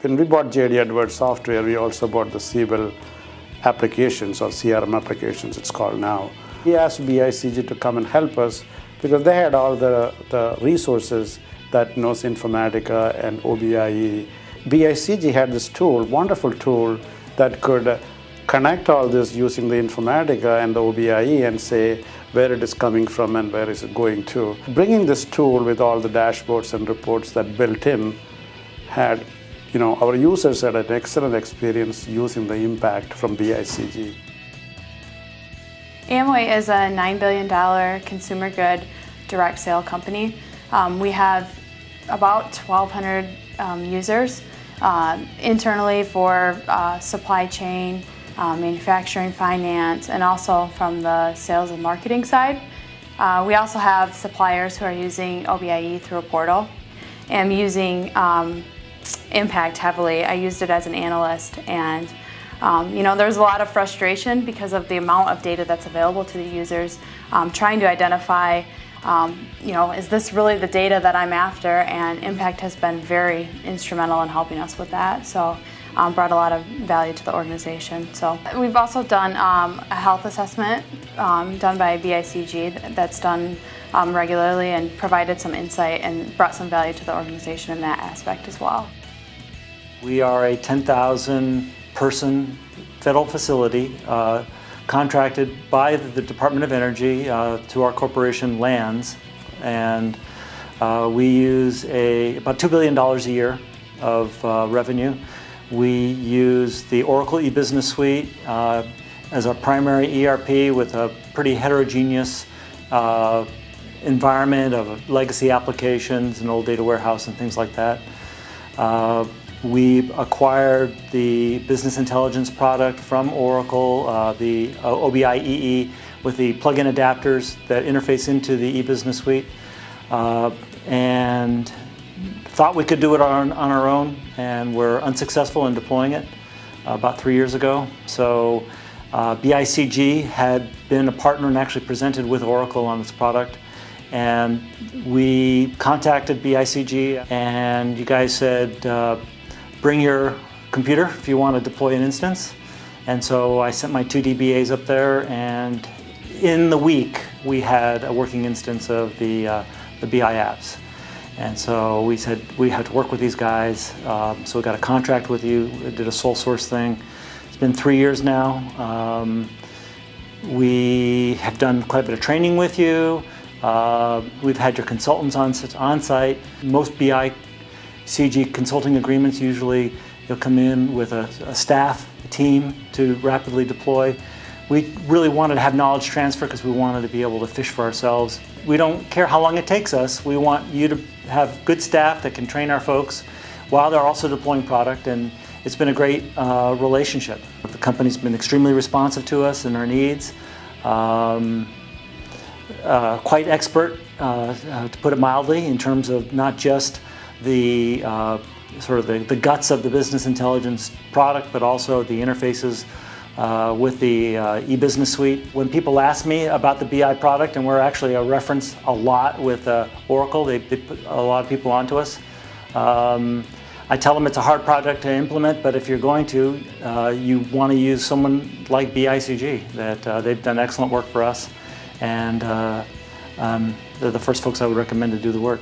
when we bought JD Edwards software, we also bought the Siebel applications, or CRM applications it's called now. We asked BICG to come and help us because they had all the resources that knows Informatica and OBIE. BICG had this tool, wonderful tool, that could connect all this using the Informatica and the OBIE and say where it is coming from and where is it going to. Bringing this tool with all the dashboards and reports that built in had, our users had an excellent experience using the impact from BICG. Amway is a $9 billion consumer good direct sale company. We have about 1,200 users internally for supply chain, manufacturing, finance, and also from the sales and marketing side. We also have suppliers who are using OBIE through a portal. I'm using Impact heavily. I used it as an analyst, and there's a lot of frustration because of the amount of data that's available to the users, trying to identify is this really the data that I'm after, and Impact has been very instrumental in helping us with that. So brought a lot of value to the organization. So we've also done a health assessment done by BICG that's done regularly and provided some insight and brought some value to the organization in that aspect as well. We are a 10,000 person federal facility contracted by the Department of Energy to our corporation lands, and we use about $2 billion a year of revenue. We use the Oracle e-business suite as our primary ERP with a pretty heterogeneous environment of legacy applications and old data warehouse and things like that. We acquired the business intelligence product from Oracle, the OBIEE, with the plug-in adapters that interface into the e-business suite, and thought we could do it on our own, and were unsuccessful in deploying it about 3 years ago. So BICG had been a partner and actually presented with Oracle on this product, and we contacted BICG, and you guys said, bring your computer if you want to deploy an instance. And so I sent my 2 DBAs up there, and in the week we had a working instance of the BI apps. And so we said we had to work with these guys, so we got a contract with you, did a sole source thing. It's been 3 years now. We have done quite a bit of training with you. We've had your consultants on site. Most BICG consulting agreements, usually you'll come in with a staff, a team to rapidly deploy. We really wanted to have knowledge transfer because we wanted to be able to fish for ourselves. We don't care how long it takes us. We want you to have good staff that can train our folks while they're also deploying product, and it's been a great relationship. The company's been extremely responsive to us and our needs. Quite expert, to put it mildly, in terms of not just the the guts of the business intelligence product, but also the interfaces with the e-business suite. When people ask me about the BI product, and we're actually a reference a lot with Oracle, they put a lot of people onto us. I tell them it's a hard project to implement, but if you're going to, you want to use someone like BICG, that they've done excellent work for us, and they're the first folks I would recommend to do the work.